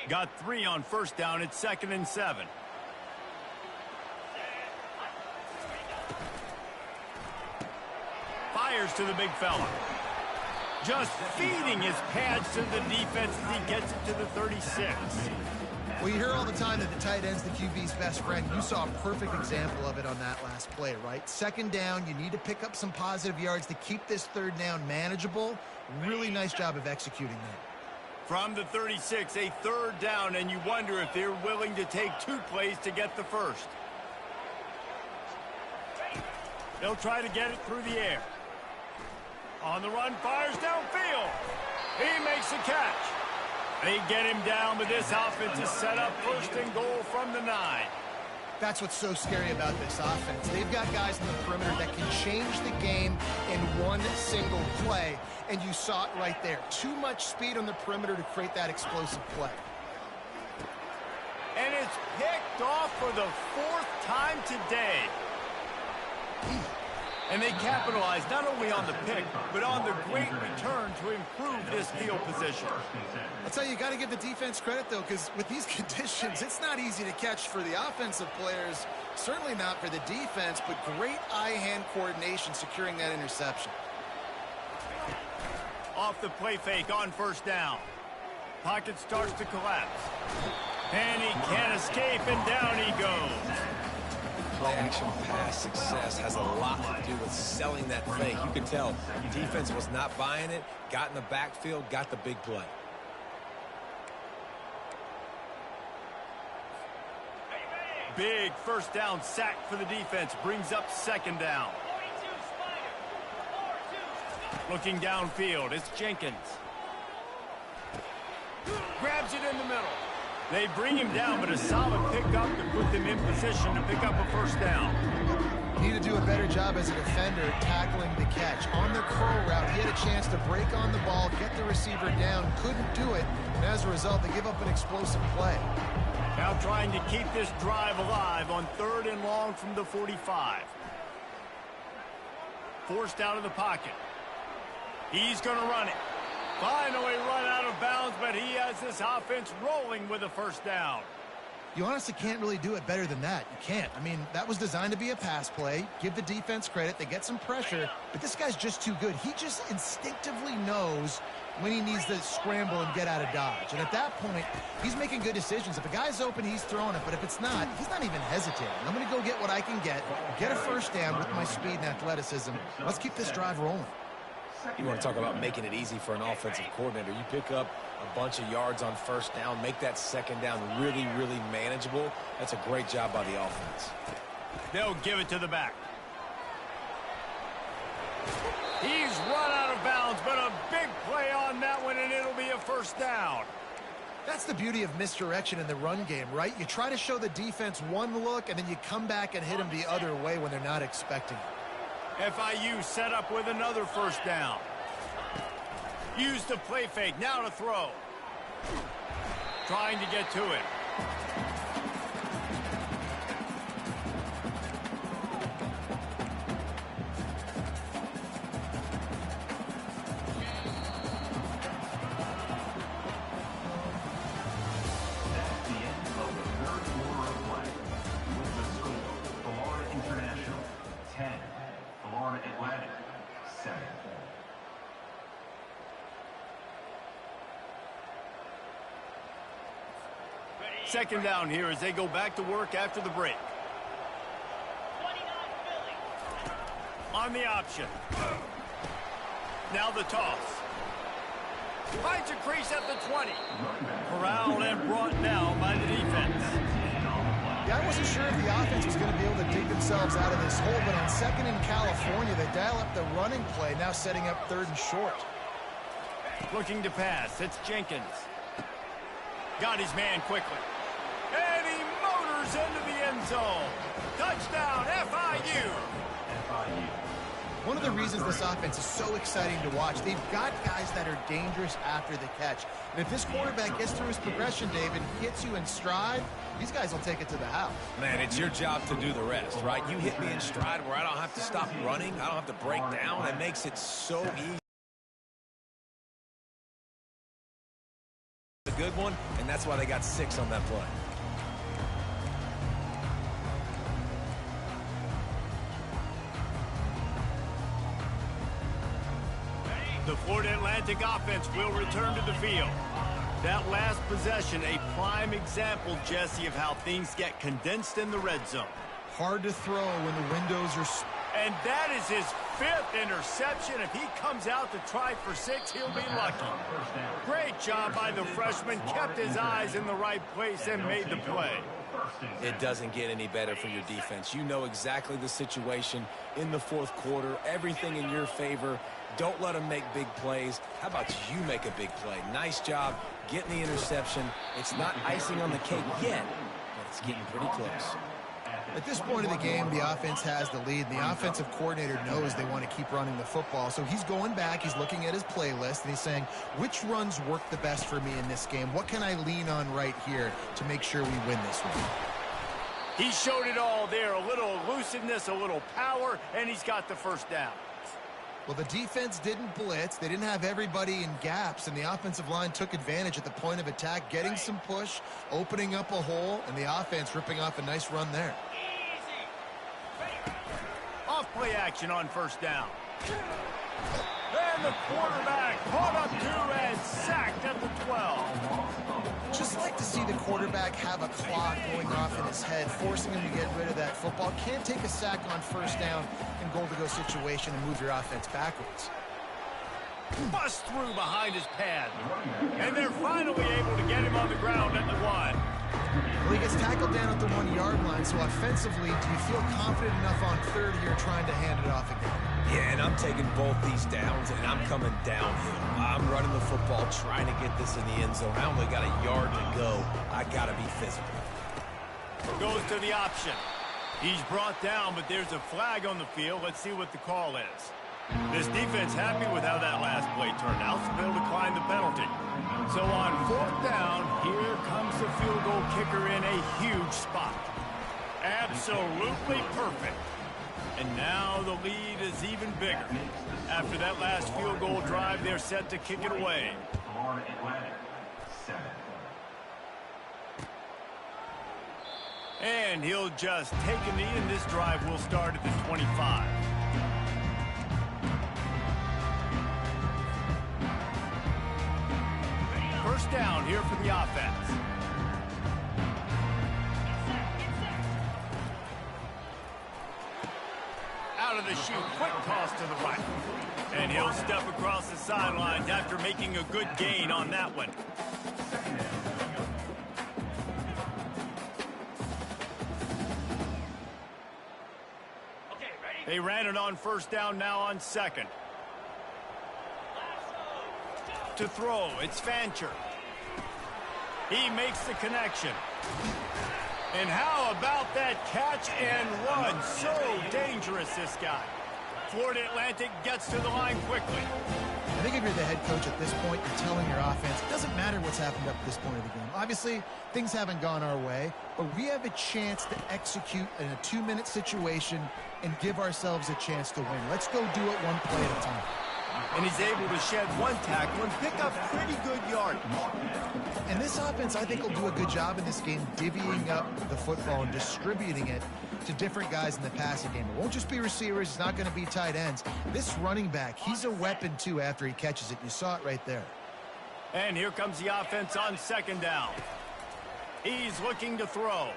[SPEAKER 2] Got 3 on 1st down. It's 2nd and 7. Fires to the big fella. Just feeding his pads to the defense as he gets it to the 36.
[SPEAKER 3] Well, you hear all the time that the tight end's the QB's best friend. You saw a perfect example of it on that last play, right? 2nd down, you need to pick up some positive yards to keep this 3rd down manageable. Really nice job of executing that.
[SPEAKER 2] From the 36, a 3rd down, and you wonder if they're willing to take 2 plays to get the first. They'll try to get it through the air. On the run, fires downfield. He makes a catch. They get him down, but this offense is set up 1st and goal from the 9.
[SPEAKER 3] That's what's so scary about this offense. They've got guys in the perimeter that can change the game in one single play, and you saw it right there. Too much speed on the perimeter to create that explosive play.
[SPEAKER 2] And it's picked off for the 4th time today. And they capitalize not only on the pick, but on the great return to improve this field position.
[SPEAKER 3] I'll tell you, you got to give the defense credit, though, because with these conditions, it's not easy to catch for the offensive players, certainly not for the defense, but great eye-hand coordination securing that interception.
[SPEAKER 2] Off the play fake on 1st down. Pocket starts to collapse. And he can't escape, and down he goes.
[SPEAKER 1] Play-action pass success has a lot to do with selling that fake. You can tell defense was not buying it, got in the backfield, got the big play.
[SPEAKER 2] Big 1st down sack for the defense, brings up 2nd down. Looking downfield, it's Jenkins. Grabs it in the middle. They bring him down, but a solid pickup to put them in position to pick up a first down.
[SPEAKER 3] Need to do a better job as a defender tackling the catch. On the curl route, he had a chance to break on the ball, get the receiver down, couldn't do it, and as a result, they give up an explosive play.
[SPEAKER 2] Now trying to keep this drive alive on 3rd and long from the 45. Forced out of the pocket. He's going to run it. Finally run out of bounds, but he has this offense rolling with a first down.
[SPEAKER 3] You honestly can't really do it better than that. You can't. I mean, that was designed to be a pass play. Give the defense credit. They get some pressure, but this guy's just too good. He just instinctively knows when he needs to scramble and get out of dodge. And at that point, he's making good decisions. If a guy's open, he's throwing it. But if it's not, he's not even hesitating. I'm going to go get what I can get a first down with my speed and athleticism. Let's keep this drive rolling.
[SPEAKER 1] You want to talk about making it easy for an offensive coordinator. You pick up a bunch of yards on first down, make that second down really, really manageable. That's a great job by the offense.
[SPEAKER 2] They'll give it to the back. He's run out of bounds, but a big play on that one, and it'll be a first down.
[SPEAKER 3] That's the beauty of misdirection in the run game, right? You try to show the defense one look, and then you come back and hit them the other way when they're not expecting it.
[SPEAKER 2] FIU set up with another first down. Use the play fake, now to throw. Trying to get to it.
[SPEAKER 4] That's the end of the 3rd quarter of play. With the score, Florida International 10, Florida Atlantic 7.
[SPEAKER 2] Second down here as they go back to work after the break. On the option. Now the toss. Finds a crease at the 20. Corralled and brought down by the defense.
[SPEAKER 3] Yeah, I wasn't sure if the offense was going to be able to dig themselves out of this hole, but on 2nd in California, they dial up the running play, now setting up 3rd and short.
[SPEAKER 2] Looking to pass. It's Jenkins. Got his man quickly. And he motors into the end zone. Touchdown, FIU.
[SPEAKER 3] One of the reasons this offense is so exciting to watch, they've got guys that are dangerous after the catch. And if this quarterback gets through his progression, David, hits you in stride, these guys will take it to the house.
[SPEAKER 1] Man, it's your job to do the rest, right? You hit me in stride where I don't have to stop running. I don't have to break down. It makes it so easy. A good one, and that's why they got 6 on that play.
[SPEAKER 2] The Florida Atlantic offense will return to the field. That last possession, a prime example, Jesse, of how things get condensed in the red zone.
[SPEAKER 3] Hard to throw when the windows are...
[SPEAKER 2] And that is his 5th interception. If he comes out to try for 6, he'll be lucky. Great job by the freshman. Kept his eyes in the right place and made the play.
[SPEAKER 1] It doesn't get any better for your defense. You know exactly the situation in the 4th quarter. Everything in your favor. Don't let them make big plays. How about you make a big play? Nice job getting the interception. It's not icing on the cake yet, but it's getting pretty close.
[SPEAKER 3] At this point of the game, the offense has the lead. The offensive coordinator knows they want to keep running the football. So he's going back, he's looking at his playlist, and he's saying, which runs work the best for me in this game? What can I lean on right here to make sure we win this one?
[SPEAKER 2] He showed it all there. A little elusiveness, a little power, and he's got the first down.
[SPEAKER 3] Well, the defense didn't blitz. They didn't have everybody in gaps, and the offensive line took advantage at the point of attack, getting some push, opening up a hole, and the offense ripping off a nice run there.
[SPEAKER 2] Off play action on first down. And the quarterback caught up to and sacked at the 12.
[SPEAKER 3] Just like to see the quarterback have a clock going off in his head, forcing him to get rid of that football. Can't take a sack on first down in goal-to-go situation and move your offense backwards.
[SPEAKER 2] Bust through behind his pad. And they're finally able to get him on the ground at the 1.
[SPEAKER 3] Well, he gets tackled down at the 1-yard line, so offensively, do you feel confident enough on 3rd here trying to hand it off again?
[SPEAKER 1] Yeah, and I'm taking both these downs, and I'm coming downhill. I'm running the football, trying to get this in the end zone. I only got a yard to go. I got to be physical.
[SPEAKER 2] Goes to the option. He's brought down, but there's a flag on the field. Let's see what the call is. This defense happy with how that last play turned out, so they'll decline the penalty. So on 4th down, here comes the field goal kicker in a huge spot. Absolutely perfect. And now the lead is even bigger. After that last field goal drive, they're set to kick it away.
[SPEAKER 4] Florida Atlantic, 7.
[SPEAKER 2] And he'll just take a knee, and this drive will start at the 25. First down here for the offense. Out of the chute, quick toss to the right. And he'll step across the sidelines after making a good gain on that one. They ran it on first down, now on 2nd. To throw, it's Fancher. He makes the connection. And how about that catch and run? So dangerous, this guy. Florida Atlantic gets to the line quickly.
[SPEAKER 3] I think if you're the head coach at this point, you're telling your offense, it doesn't matter what's happened up to this point of the game. Obviously, things haven't gone our way, but we have a chance to execute in a 2-minute situation and give ourselves a chance to win. Let's go do it one play at a time.
[SPEAKER 2] And he's able to shed one tackle and pick up pretty good yardage.
[SPEAKER 3] And this offense, I think, will do a good job in this game divvying up the football and distributing it to different guys in the passing game. It won't just be receivers. It's not going to be tight ends. This running back, he's a weapon, too, after he catches it. You saw it right there.
[SPEAKER 2] And here comes the offense on 2nd down. He's looking to throw.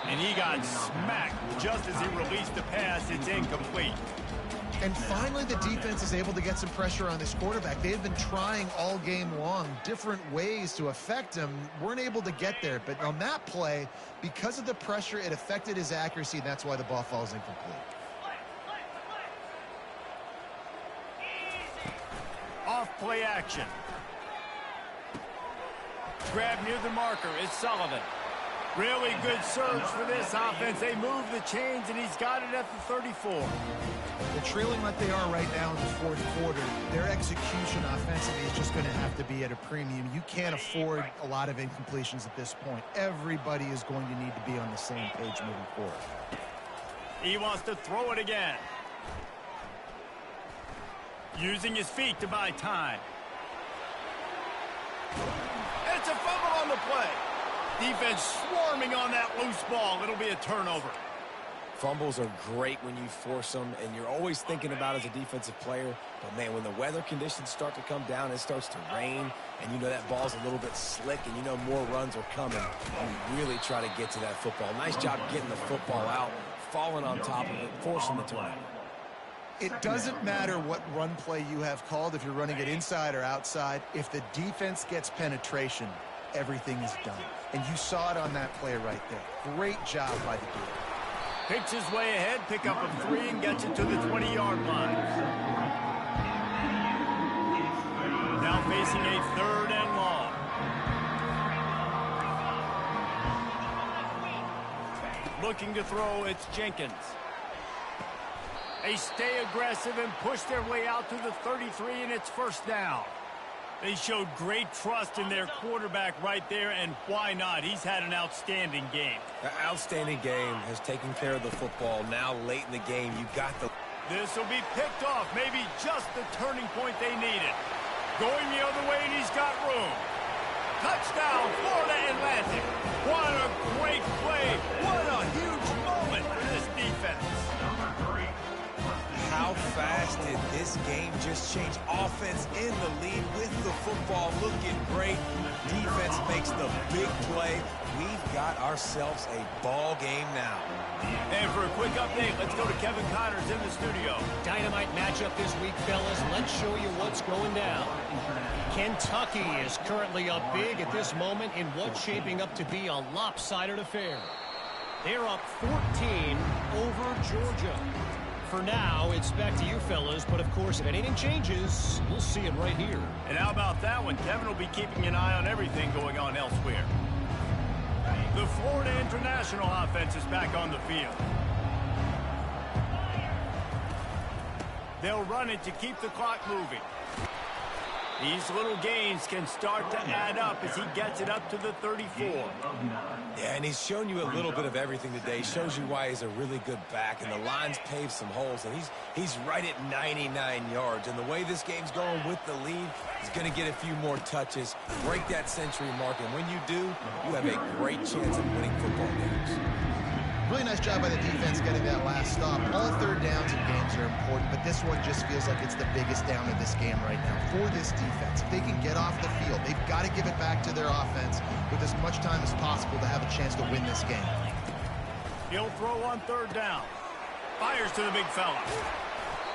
[SPEAKER 2] And he got smacked just as he released the pass. It's incomplete.
[SPEAKER 3] And finally, the defense is able to get some pressure on this quarterback. They've been trying all game long different ways to affect him. Weren't able to get there. But on that play, because of the pressure, it affected his accuracy, and that's why the ball falls incomplete.
[SPEAKER 2] Off play action. Grab near the marker is Sullivan. Really good surge for this offense. They move the chains, and he's got it at the 34.
[SPEAKER 3] They're trailing like they are right now in the 4th quarter. Their execution offensively is just going to have to be at a premium. You can't afford a lot of incompletions at this point. Everybody is going to need to be on the same page moving forward.
[SPEAKER 2] He wants to throw it again. Using his feet to buy time. It's a fumble on the play. Defense swarming on that loose ball. It'll be a turnover.
[SPEAKER 1] Fumbles are great when you force them, and you're always thinking about as a defensive player. But, man, when the weather conditions start to come down, it starts to rain, and you know that ball's a little bit slick, and you know more runs are coming. You really try to get to that football. Nice job getting the football out, falling on top of it, forcing the turnover.
[SPEAKER 3] It doesn't matter what run play you have called, if you're running it inside or outside. If the defense gets penetration, everything is done. And you saw it on that play right there. Great job by the dude.
[SPEAKER 2] Picks his way ahead, pick up a 3, and gets it to the 20-yard line. Now facing a 3rd and long. Looking to throw, it's Jenkins. They stay aggressive and push their way out to the 33, and it's first down. They showed great trust in their quarterback right there, and why not? He's had an outstanding game.
[SPEAKER 1] An outstanding game, has taken care of the football. Now late in the game, you got the...
[SPEAKER 2] This will be picked off, maybe just the turning point they needed. Going the other way, and he's got room. Touchdown, Florida Atlantic. What a great play. What a huge moment for this defense.
[SPEAKER 1] How fast did this game just change? Offense in the lead with the football, looking great. Defense makes the big play. We've got ourselves a ball game now.
[SPEAKER 2] And for a quick update, let's go to Kevin Connors in the studio.
[SPEAKER 5] Dynamite matchup this week, fellas. Let's show you what's going down. Kentucky is currently up big at this moment in what's shaping up to be a lopsided affair. They're up 14 over Georgia. for now, it's back to you fellas. But, of course, if anything changes, we'll see it right here.
[SPEAKER 2] And how about that one? Kevin will be keeping an eye on everything going on elsewhere. The Florida International offense is back on the field. They'll run it to keep the clock moving. These little gains can start to add up as he gets it up to the 34.
[SPEAKER 1] Yeah, and he's shown you a little bit of everything today. Shows you why he's a really good back, and the line's paved some holes, and he's right at 99 yards. And the way this game's going with the lead, he's going to get a few more touches, break that century mark, and when you do, you have a great chance of winning football games.
[SPEAKER 3] Really nice job by the defense getting that last stop. All third downs in games are important, but this one just feels like it's the biggest down of this game right now for this defense. If they can get off the field, they've got to give it back to their offense with as much time as possible to have a chance to win this game.
[SPEAKER 2] He'll throw on third down. Fires to the big fella.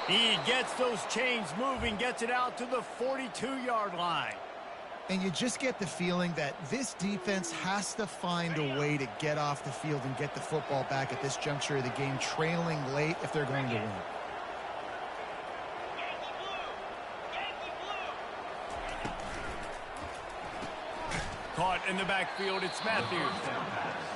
[SPEAKER 2] He gets those chains moving, gets it out to the 42-yard line.
[SPEAKER 3] And you just get the feeling that this defense has to find a way to get off the field and get the football back at this juncture of the game, trailing late if they're going to win.
[SPEAKER 2] Caught in the backfield, it's Matthews.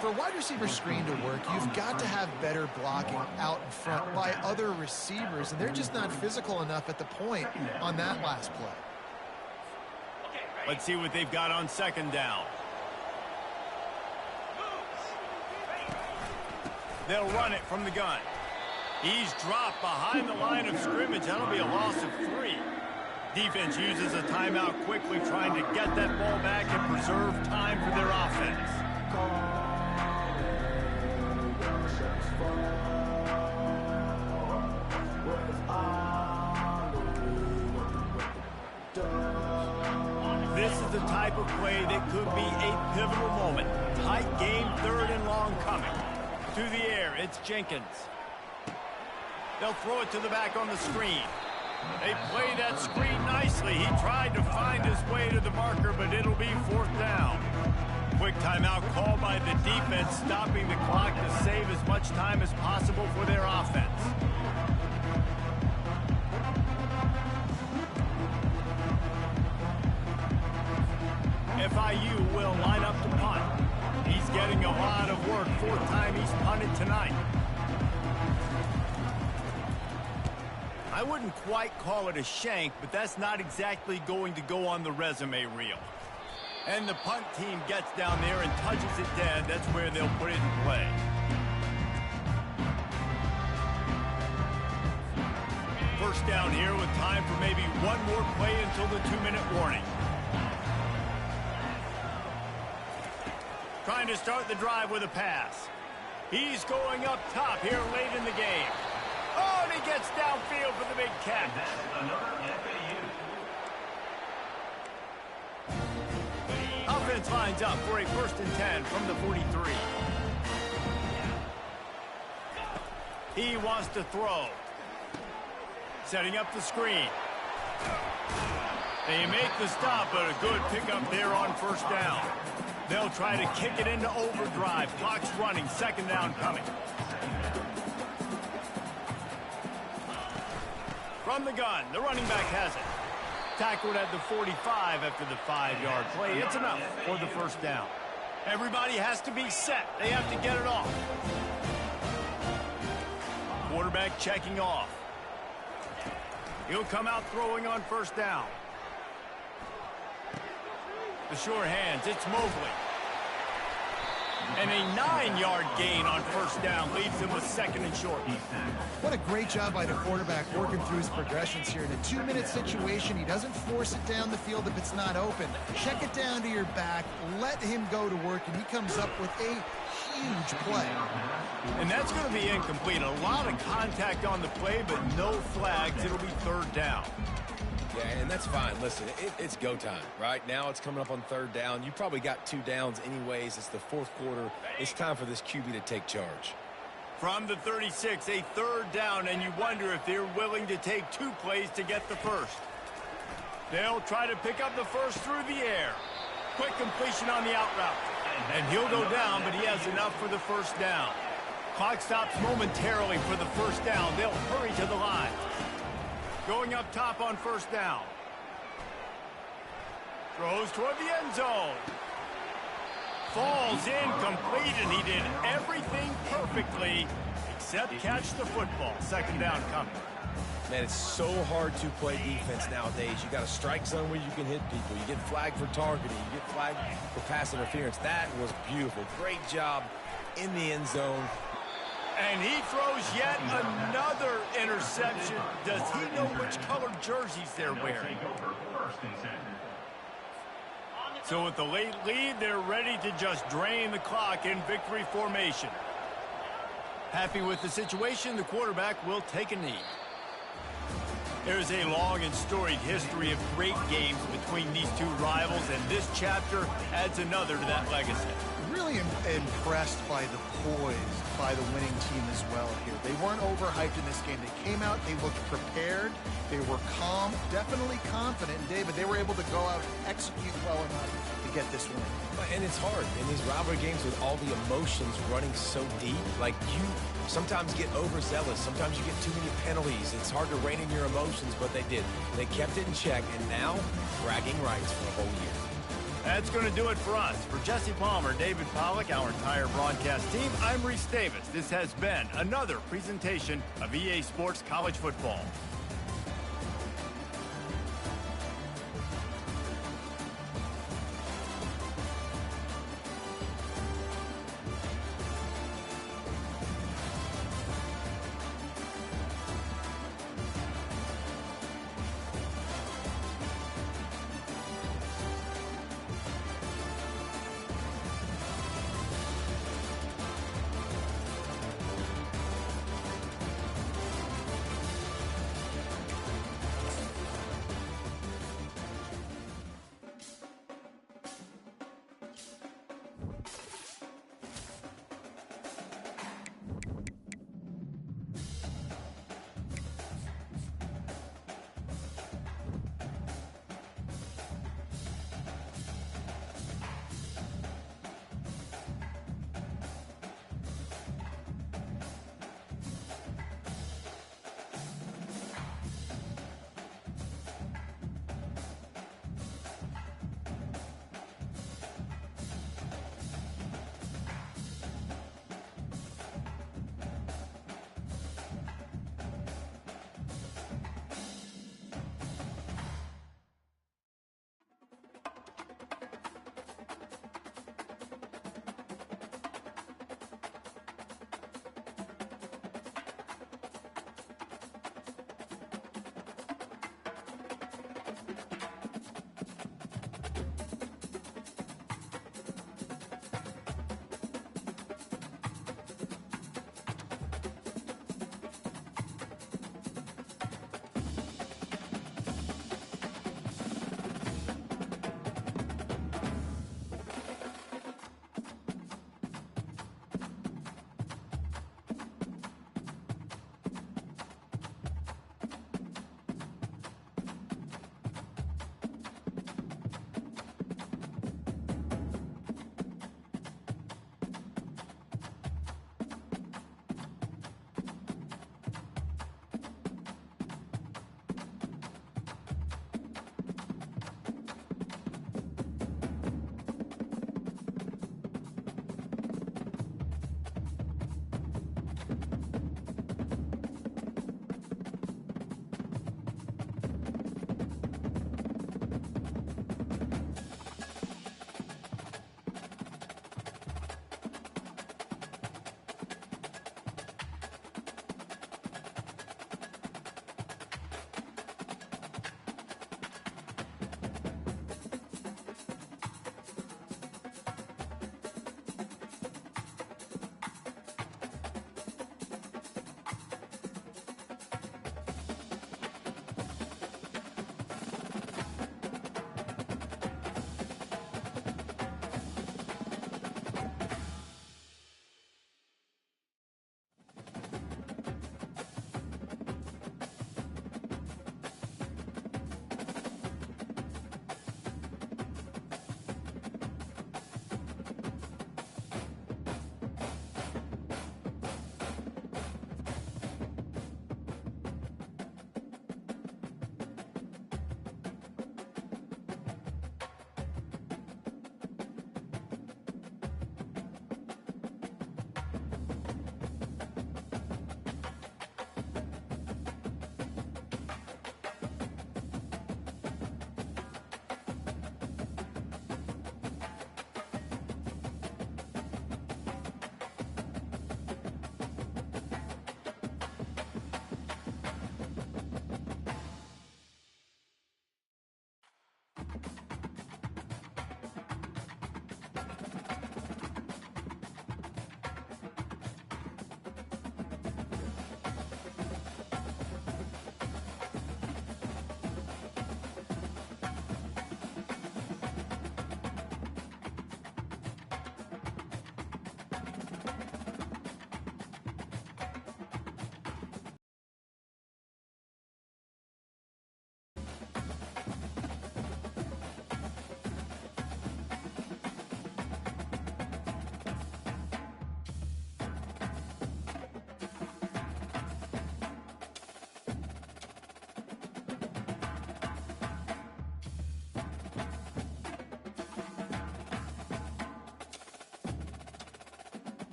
[SPEAKER 3] For a wide receiver screen to work, you've got to have better blocking out in front by other receivers, and they're just not physical enough at the point on that last play.
[SPEAKER 2] Let's see what they've got on second down. They'll run it from the gun. He's dropped behind the line of scrimmage. That'll be a loss of 3. Defense uses a timeout quickly, trying to get that ball back and preserve time for their offense. This is the type of play that could be a pivotal moment. Tight game, third and long coming. To the air, it's Jenkins. They'll throw it to the back on the screen. They play that screen nicely. He tried to find his way to the marker, but it'll be fourth down. Quick timeout called by the defense, stopping the clock to save as much time as possible for their offense. FIU will line up to punt. He's getting a lot of work. 4th time he's punted tonight. I wouldn't quite call it a shank, but that's not exactly going to go on the resume reel. And the punt team gets down there and touches it dead. That's where they'll put it in play. First down here with time for maybe one more play until the 2-minute warning. Trying to start the drive with a pass. He's going up top here late in the game. Oh, and he gets downfield for the big catch. Offense lines up for a 1st and 10 from the 43. He wants to throw. Setting up the screen. They make the stop, but a good pickup there on 1st down. They'll try to kick it into overdrive. Clock's running. 2nd down coming. From the gun, the running back has it. Tackled at the 45 after the 5-yard play. It's enough for the 1st down. Everybody has to be set. They have to get it off. Quarterback checking off. He'll come out throwing on 1st down. The sure hands, it's Mobley. And a 9-yard gain on 1st down leaves him with 2nd and short.
[SPEAKER 3] What a great job by the quarterback working through his progressions here. In a 2-minute situation, he doesn't force it down the field if it's not open. Check it down to your back, let him go to work, and he comes up with a huge play.
[SPEAKER 2] And that's going to be incomplete. A lot of contact on the play, but no flags. It'll be 3rd down.
[SPEAKER 1] Yeah, and that's fine. Listen, it's go time. Right now it's coming up on 3rd down. You probably got 2 downs anyways. It's the 4th quarter. It's time for this QB to take charge.
[SPEAKER 2] From the 36, a 3rd down, and you wonder if they're willing to take 2 plays to get the 1st. They'll try to pick up the 1st through the air. Quick completion on the out route. And he'll go down, but he has enough for the 1st down. Clock stops momentarily for the first down. They'll hurry to the line. Going up top on first down. Throws toward the end zone. Falls incomplete, and he did everything perfectly except catch the football. Second down coming.
[SPEAKER 1] Man, it's so hard to play defense nowadays. You got a strike zone where you can hit people. You get flagged for targeting. You get flagged for pass interference. That was beautiful. Great job in the end zone.
[SPEAKER 2] And he throws yet another interception. Does he know which colored jerseys they're wearing? So with the late lead, they're ready to just drain the clock in victory formation. Happy with the situation, the quarterback will take a knee. There's a long and storied history of great games between these two rivals, and this chapter adds another to that legacy.
[SPEAKER 3] Really impressed by the poise by the winning team as well here. They weren't overhyped in this game. They came out, they looked prepared, they were calm, definitely confident. And David, they were able to go out and execute well enough to get this win.
[SPEAKER 1] And it's hard in these rivalry games with all the emotions running so deep. Like, you sometimes get overzealous. Sometimes you get too many penalties. It's hard to rein in your emotions, but they did. They kept it in check, and now bragging rights for a whole year.
[SPEAKER 2] That's going to do it for us. For Jesse Palmer, David Pollack, our entire broadcast team, I'm Reese Davis. This has been another presentation of EA Sports College Football.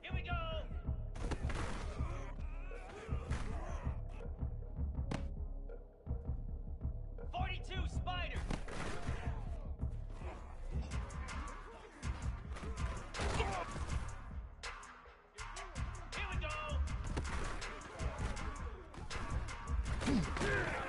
[SPEAKER 2] Here we go.